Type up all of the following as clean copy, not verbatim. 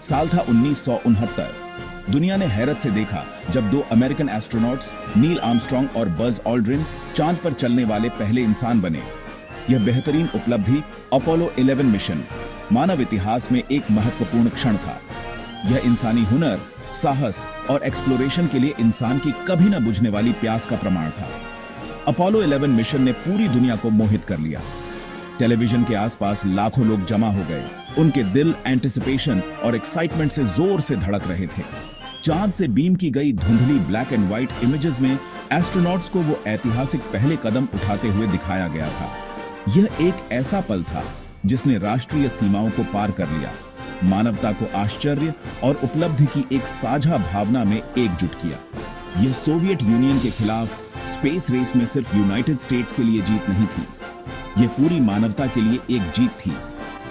साल था 1969। दुनिया ने हैरत से देखा जब दो अमेरिकन एस्ट्रोनॉट्स नील आर्मस्ट्रांग और बज ऑल्ड्रिन चांद पर चलने वाले पहले इंसान बने। यह बेहतरीन उपलब्धि अपोलो 11 मिशन मानव इतिहास में एक महत्वपूर्ण क्षण था। यह इंसानी हुनर, साहस और एक्सप्लोरेशन के लिए इंसान की कभी न बुझने वाली प्यास का प्रमाण था। अपोलो 11 मिशन ने पूरी दुनिया को मोहित कर लिया। टेलीविजन के आसपास लाखों लोग जमा हो गए। उनके दिल एंटिसिपेशन और एक्साइटमेंट से जोर से धड़क रहे थे। चांद से बीम की गई धुंधली ब्लैक एंड व्हाइट इमेजेस में एस्ट्रोनॉट्स को वो ऐतिहासिक पहले कदम उठाते हुए दिखाया गया था। यह एक ऐसा पल था जिसने राष्ट्रीय सीमाओं को पार कर लिया, मानवता को आश्चर्य और उपलब्धि की एक साझा भावना में एकजुट किया। यह सोवियत यूनियन के खिलाफ स्पेस रेस में सिर्फ यूनाइटेड स्टेट्स के लिए जीत नहीं थी, यह पूरी मानवता के लिए एक जीत थी।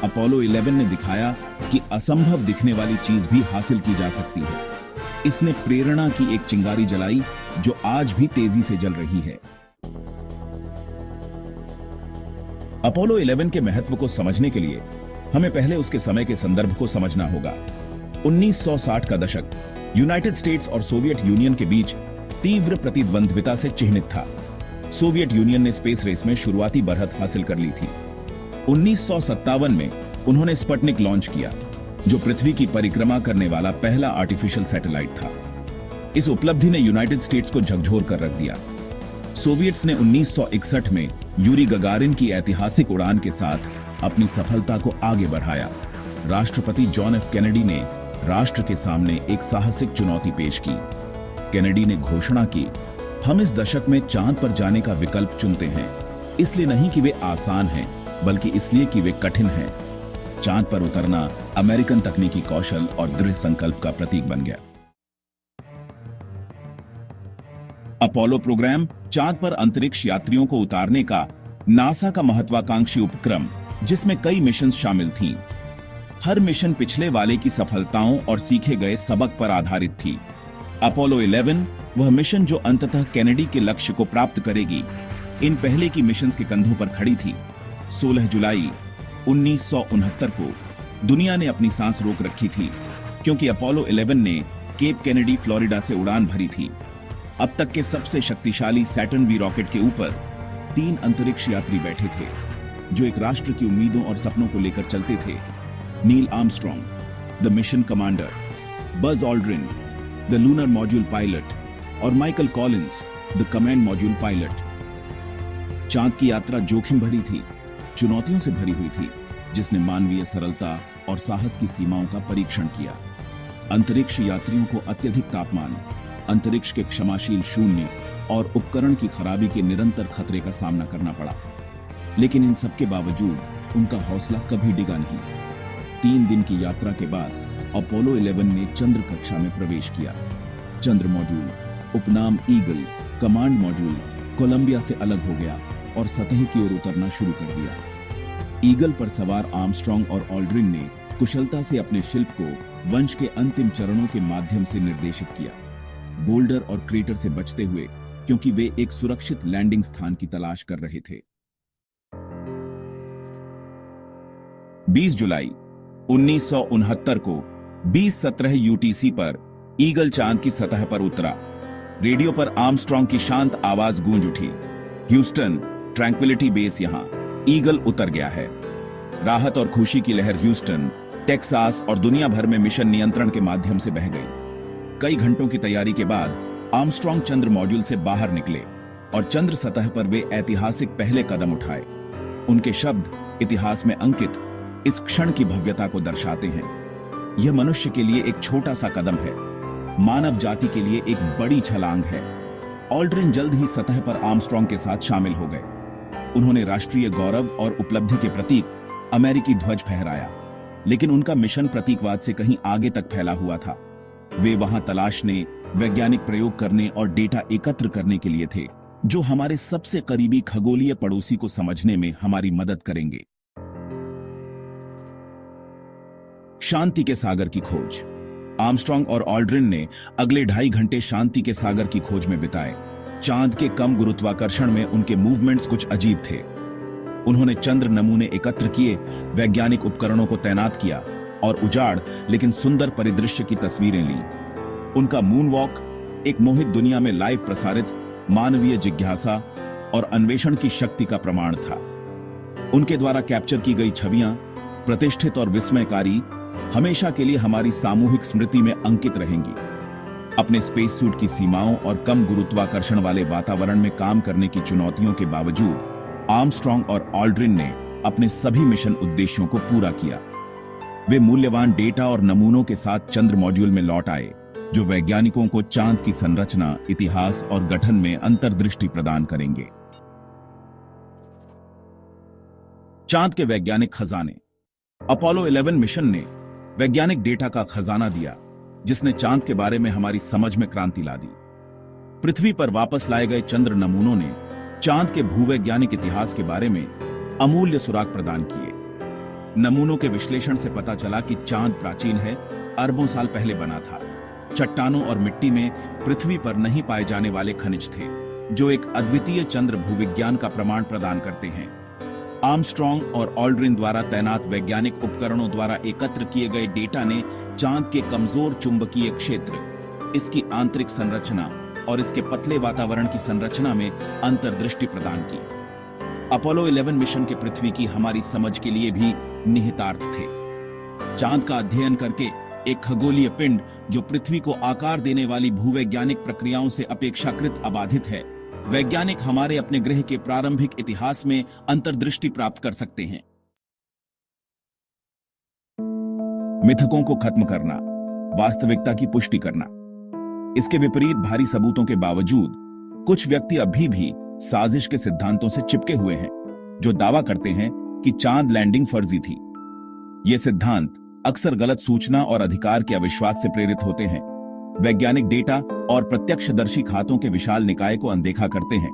अपोलो 11 ने दिखाया कि असंभव दिखने वाली चीज भी हासिल की जा सकती है। इसने प्रेरणा की एक चिंगारी जलाई जो आज भी तेजी से जल रही है। अपोलो 11 के महत्व को समझने के लिए हमें पहले उसके समय के संदर्भ को समझना होगा। 1960 का दशक यूनाइटेड स्टेट्स और सोवियत यूनियन के बीच तीव्र प्रतिद्वंद्विता से चिह्नित था। सोवियत यूनियन ने स्पेस रेस में शुरुआती बढ़त हासिल कर ली थी। 1957 में उन्होंने स्पुतनिक लॉन्च किया, जो पृथ्वी की परिक्रमा करने वाला पहला आर्टिफिशियल सैटेलाइट था। इस उपलब्धि ने यूनाइटेड स्टेट्स को झकझोर कर रख दिया। सोवियट्स ने 1961 में यूरी गगारिन की ऐतिहासिक उड़ान के साथ अपनी सफलता को आगे बढ़ाया। राष्ट्रपति जॉन एफ कैनेडी ने राष्ट्र के सामने एक साहसिक चुनौती पेश की। कैनेडी ने घोषणा की, हम इस दशक में चांद पर जाने का विकल्प चुनते हैं, इसलिए नहीं कि वे आसान हैं, बल्कि इसलिए कि वे कठिन हैं। चांद पर उतरना अमेरिकन तकनीकी कौशल और दृढ़ संकल्प का प्रतीक बन गया। अपोलो प्रोग्राम चांद पर अंतरिक्ष यात्रियों को उतारने का नासा का महत्वाकांक्षी उपक्रम, जिसमें कई मिशन शामिल थीं। हर मिशन पिछले वाले की सफलताओं और सीखे गए सबक पर आधारित थी। अपोलो 11 वह मिशन जो अंततः कैनेडी के लक्ष्य को प्राप्त करेगी, इन पहले की मिशंस के कंधों पर खड़ी थी। 16 जुलाई 1969 को दुनिया ने अपनी सांस रोक रखी थी, क्योंकि अपोलो 11 ने केप कैनेडी फ्लोरिडा से उड़ान भरी थी। अब तक के सबसे शक्तिशाली सैटर्न वी रॉकेट के ऊपर 3 अंतरिक्ष यात्री बैठे थे, जो एक राष्ट्र की उम्मीदों और सपनों को लेकर चलते थे। Neil Armstrong, the mission commander, Buzz Aldrin, the lunar module pilot, और Michael Collins, the command module pilot. चांद की यात्रा जोखिम भरी थी, चुनौतियों से भरी हुई थी, जिसने मानवीय सरलता और साहस की सीमाओं का परीक्षण किया। अंतरिक्ष यात्रियों को अत्यधिक तापमान, अंतरिक्ष के क्षमाशील शून्य और उपकरण की खराबी के निरंतर खतरे का सामना करना पड़ा। लेकिन इन सब के बावजूद उनका हौसला कभी डिगा नहीं। 3 दिन की यात्रा के बाद अपोलो 11 ने चंद्र कक्षा में प्रवेश किया। चंद्र मॉड्यूल, उपनाम ईगल, कमांड मॉड्यूल कोलंबिया से अलग हो गया और सतह की ओर उतरना शुरू कर दिया। ईगल पर सवार आर्मस्ट्रांग और ऑल्ड्रिन ने कुशलता से अपने शिल्प को वंश के अंतिम चरणों के माध्यम से निर्देशित किया, बोल्डर और क्रेटर से बचते हुए, क्योंकि वे एक सुरक्षित लैंडिंग स्थान की तलाश कर रहे थे। 20 जुलाई 1969 को 20:17 यूटीसी पर ईगल चांद की सतह पर उतरा। रेडियो पर आर्मस्ट्रांग की शांत आवाज गूंज उठी, ह्यूस्टन, ट्रैंक्विलिटी बेस यहां, ईगल उतर गया है। राहत और खुशी की लहर ह्यूस्टन, टेक्सास और दुनिया भर में मिशन नियंत्रण के माध्यम से बह गई। कई घंटों की तैयारी के बाद आर्मस्ट्रांग चंद्र मॉड्यूल से बाहर निकले और चंद्र सतह पर वे ऐतिहासिक पहले कदम उठाए। उनके शब्द इतिहास में अंकित इस क्षण की भव्यता को दर्शाते हैं। यह मनुष्य के लिए एक छोटा सा कदम है, मानव जाति के लिए एक बड़ी छलांग है। ऑल्ड्रिन जल्द ही सतह पर आर्मस्ट्रांग के साथ शामिल हो गए। उन्होंने राष्ट्रीय गौरव और उपलब्धि के प्रतीक अमेरिकी ध्वज फहराया, लेकिन उनका मिशन प्रतीकवाद से कहीं आगे तक फैला हुआ था। वे वहां तलाशने, वैज्ञानिक प्रयोग करने और डेटा एकत्र करने के लिए थे, जो हमारे सबसे करीबी खगोलीय पड़ोसी को समझने में हमारी मदद करेंगे। शांति के सागर की खोज। आर्मस्ट्रांग और ऑल्ड्रिन ने अगले 2.5 घंटे शांति के सागर की खोज में बिताए। चांद के कम गुरुत्वाकर्षण में उनके मूवमेंट्स कुछ अजीब थे। उन्होंने चंद्र नमूने एकत्र किए, वैज्ञानिक उपकरणों को तैनात किया और उजाड़ लेकिन सुंदर परिदृश्य की तस्वीरें ली। उनका मून वॉक एक मोहित दुनिया में लाइव प्रसारित मानवीय जिज्ञासा और अन्वेषण की शक्ति का प्रमाण था। उनके द्वारा कैप्चर की गई छवियां प्रतिष्ठित और विस्मयकारी हमेशा के लिए हमारी सामूहिक स्मृति में अंकित रहेंगी। अपने स्पेस सूट की सीमाओं और कम गुरुत्वाकर्षण वाले वातावरण में काम करने की चुनौतियों के बावजूद आर्मस्ट्रॉन्ग और ऑल्ड्रिन ने अपने सभी मिशन उद्देश्यों को पूरा किया। वे मूल्यवान डेटा और नमूनों के साथ चंद्र मॉड्यूल में लौट आए, जो वैज्ञानिकों को चांद की संरचना, इतिहास और गठन में अंतर्दृष्टि प्रदान करेंगे। चांद के वैज्ञानिक खजाने। अपोलो 11 मिशन ने वैज्ञानिक डेटा का खजाना दिया, जिसने चांद के बारे में हमारी समझ में क्रांति ला दी। पृथ्वी पर वापस लाए गए चंद्र नमूनों ने चांद के भूवैज्ञानिक इतिहास के बारे में अमूल्य सुराग प्रदान किए। नमूनों के विश्लेषण से पता चला कि चांद प्राचीन है, अरबों साल पहले बना था। चट्टानों और मिट्टी में पृथ्वी पर नहीं पाए जाने वाले खनिज थे, जो एक अद्वितीय चंद्र भूविज्ञान का प्रमाण प्रदान करते हैं। आर्मस्ट्रॉन्ग और ऑल्ड्रिन द्वारा तैनात वैज्ञानिक उपकरणों द्वारा एकत्र किए गए डेटा ने चांद के कमजोर चुंबकीय क्षेत्र, इसकी आंतरिक संरचना और इसके पतले वातावरण की संरचना में अंतर्दृष्टि प्रदान की। अपोलो 11 मिशन के पृथ्वी की हमारी समझ के लिए भी निहितार्थ थे। चांद का अध्ययन करके एक खगोलीय पिंड जो पृथ्वी को आकार देने वाली भूवैज्ञानिक प्रक्रियाओं से अपेक्षाकृत अबाधित है, वैज्ञानिक हमारे अपने ग्रह के प्रारंभिक इतिहास में अंतर्दृष्टि प्राप्त कर सकते हैं। मिथकों को खत्म करना, वास्तविकता की पुष्टि करना। इसके विपरीत भारी सबूतों के बावजूद कुछ व्यक्ति अभी भी साजिश के सिद्धांतों से चिपके हुए हैं, जो दावा करते हैं कि चांद लैंडिंग फर्जी थी। ये सिद्धांत अक्सर गलत सूचना और अधिकार के अविश्वास से प्रेरित होते हैं। वैज्ञानिक डेटा और प्रत्यक्षदर्शी खातों के विशाल निकाय को अनदेखा करते हैं,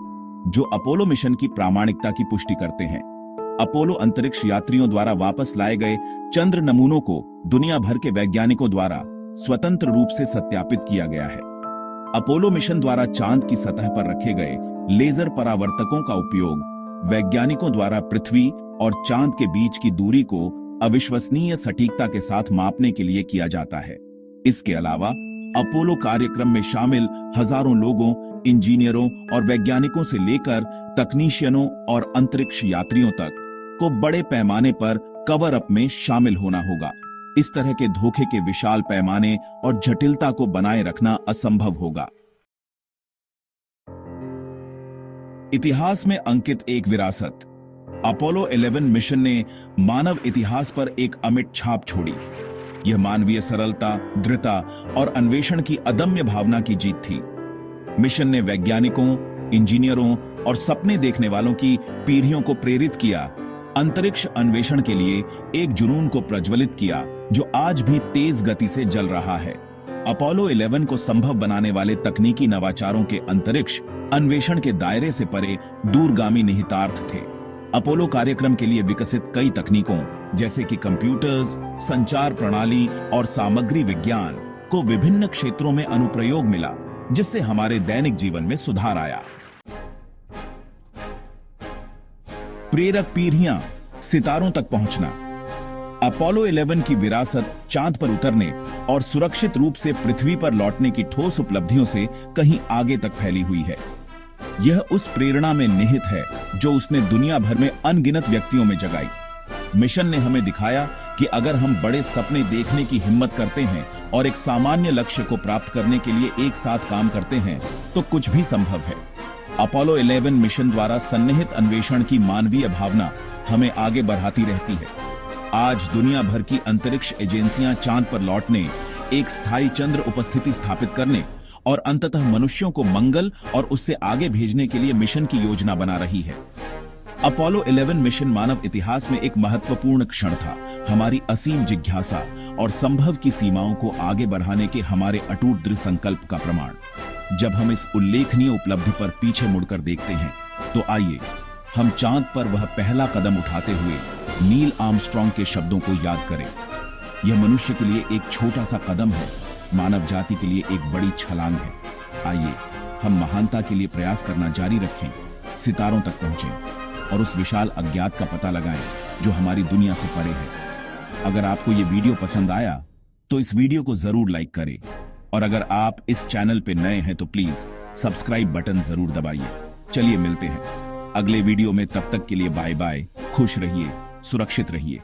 जो अपोलो मिशन की प्रामाणिकता की पुष्टि करते हैं। अपोलो अंतरिक्ष यात्रियों द्वारा वापस लाए गए चंद्र नमूनों को दुनिया भर के वैज्ञानिकों द्वारा स्वतंत्र रूप से सत्यापित किया गया है। अपोलो मिशन द्वारा चांद की सतह पर रखे गए लेजर परावर्तकों का उपयोग वैज्ञानिकों द्वारा पृथ्वी और चांद के बीच की दूरी को अविश्वसनीय सटीकता के साथ मापने के लिए किया जाता है। इसके अलावा अपोलो कार्यक्रम में शामिल हजारों लोगों, इंजीनियरों और वैज्ञानिकों से लेकर तकनीशियनों और अंतरिक्ष यात्रियों तक को बड़े पैमाने पर कवर अप में शामिल होना होगा। इस तरह के धोखे के विशाल पैमाने और जटिलता को बनाए रखना असंभव होगा। इतिहास में अंकित एक विरासत। अपोलो 11 मिशन ने मानव इतिहास पर एक अमिट छाप छोड़ी। यह मानवीय सरलता, दृढ़ता और अन्वेषण की अदम्य भावना की जीत थी। मिशन ने वैज्ञानिकों, इंजीनियरों और सपने देखने वालों की पीढ़ियों को प्रेरित किया, अंतरिक्ष अन्वेषण के लिए एक जुनून को प्रज्वलित किया जो आज भी तेज गति से जल रहा है। अपोलो 11 को संभव बनाने वाले तकनीकी नवाचारों के अंतरिक्ष अन्वेषण के दायरे से परे दूरगामी निहितार्थ थे। अपोलो कार्यक्रम के लिए विकसित कई तकनीकों जैसे कि कंप्यूटर्स, संचार प्रणाली और सामग्री विज्ञान को विभिन्न क्षेत्रों में अनुप्रयोग मिला, जिससे हमारे दैनिक जीवन में सुधार आया। प्रेरक पीढ़ियां, सितारों तक पहुंचना। अपोलो 11 की विरासत चांद पर उतरने और सुरक्षित रूप से पृथ्वी पर लौटने की ठोस उपलब्धियों से कहीं आगे तक फैली हुई है। यह उस प्रेरणा में निहित है जो उसने दुनिया भर में अनगिनत व्यक्तियों में जगाई। मिशन ने हमें दिखाया कि अगर हम बड़े सपने देखने की हिम्मत करते हैं और एक सामान्य लक्ष्य को प्राप्त करने के लिए एक साथ काम करते हैं, तो कुछ भी संभव है। अपोलो 11 मिशन द्वारा सन्निहित अन्वेषण की मानवीय भावना हमें आगे बढ़ाती रहती है। आज दुनिया भर की अंतरिक्ष एजेंसियां चांद पर लौटने, एक स्थायी चंद्र उपस्थिति स्थापित करने और अंततः मनुष्यों को मंगल और उससे आगे भेजने के लिए मिशन की योजना बना रही है। अपोलो 11 मिशन मानव इतिहास में एक महत्वपूर्ण क्षण था, हमारी असीम जिज्ञासा और संभव की सीमाओं को आगे बढ़ाने के हमारे अटूट दृढ़ संकल्प का प्रमाण। जब हम इस उल्लेखनीय उपलब्धि पर पीछे मुड़कर देखते हैं, तो आइए हम चांद पर वह पहला कदम उठाते हुए नील आर्मस्ट्रॉन्ग के शब्दों को याद करें। यह मनुष्य के लिए एक छोटा सा कदम है, मानव जाति के लिए एक बड़ी छलांग है। आइए हम महानता के लिए प्रयास करना जारी रखें, सितारों तक पहुंचें और उस विशाल अज्ञात का पता लगाएं जो हमारी दुनिया से परे है। अगर आपको ये वीडियो पसंद आया तो इस वीडियो को जरूर लाइक करें और अगर आप इस चैनल पे नए हैं तो प्लीज सब्सक्राइब बटन जरूर दबाइए। चलिए मिलते हैं अगले वीडियो में, तब तक के लिए बाय बाय। खुश रहिए, सुरक्षित रहिए।